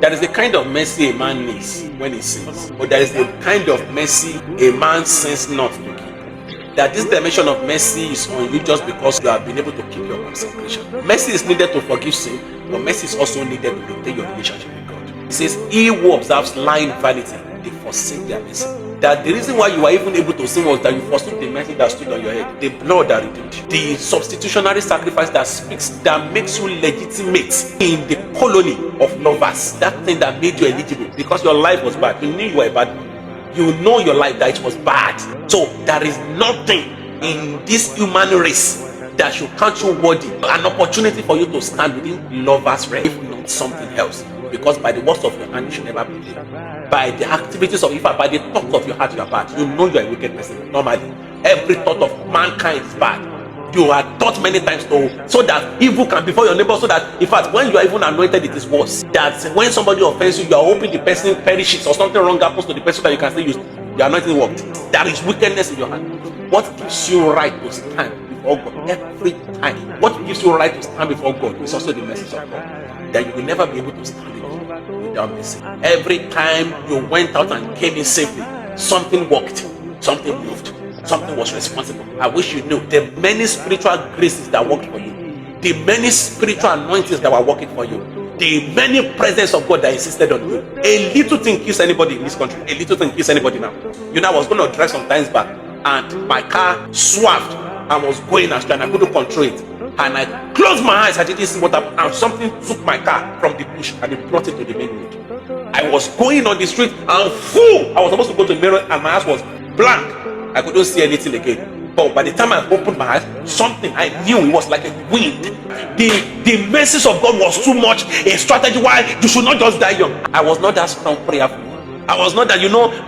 There is a kind of mercy a man needs when he sins, but there is a kind of mercy a man sins not to keep. That this dimension of mercy is on you just because you have been able to keep your consecration. Mercy is needed to forgive sin, but mercy is also needed to maintain your relationship with God. It says, he who observes lying vanity, they forsake their mercy. That the reason why you were even able to sin was that you forsook the mercy that stood on your head, the blood that redeemed, the substitutionary sacrifice that speaks, that makes you legitimate in the colony of lovers. That thing that made you eligible because your life was bad. You knew you were a bad man. You know your life that it was bad. So there is nothing in this human race that should count you worthy, an opportunity for you to stand within lovers' rest, if not something else. Because by the words of your hand you should never be by the activities of Ifa, by the thoughts of your heart you are bad. You know you are a wicked person. Normally, every thought of mankind is bad. You are taught many times to, so that evil can befall your neighbor, so that in fact when you are even anointed it is worse. That when somebody offends you, you are hoping the person perishes or something wrong happens to the person, that you can say the anointing worked. There is wickedness in your hand. What gives you right to stand before God every time? What gives you right to stand before God is also the message of God, that you will never be able to stand without mercy. Every time you went out and came in safely, something worked, something moved, something was responsible. I wish you knew the many spiritual graces that worked for you, the many spiritual anointings that were working for you, the many presence of God that insisted on you. A little thing kills anybody in this country. A little thing kills anybody now. You know, I was going to drive some times back and my car swerved and was going astray and I couldn't control it. And I closed my eyes, I didn't see what happened, and something took my car from the bush and it brought it to the main road. I was going on the street and full. I was supposed to go to the mirror and my eyes was blank. I couldn't see anything again. But by the time I opened my eyes, something I knew, it was like a wind. The mercies of God was too much, a strategy why you should not just die young. I was not that strong prayerful. I was not that,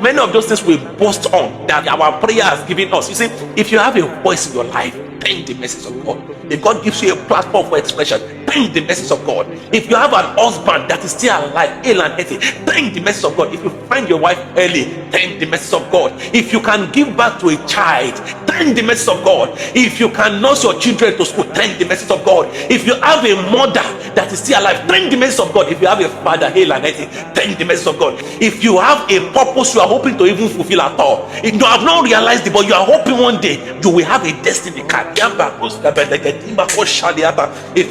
many of those things we boast on that our prayer has given us. You see, if you have a voice in your life, thank the message of God. If God gives you a platform for expression, thank the message of God. If you have an husband that is still alive, ill and healthy, thank the message of God. If you find your wife early, thank the message of God. If you can give back to a child, thank the message of God. If you can nurse your children to school, thank the message of God. If you have a mother that is still alive, thank the message of God. If you have a father ill and healthy, thank the message of God. If you have a purpose you are hoping to even fulfill at all, if you have not realized it, but you are hoping one day you will have a destiny card. If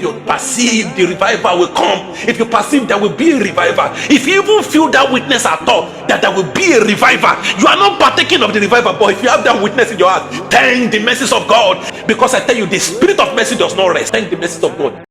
you perceive the revival will come, if you perceive there will be a revival, if you even feel that witness at all that there will be a revival, you are not partaking of the revival, but if you have that witness in your heart, thank the message of God, because I tell you the spirit of mercy does not rest. Thank the message of God.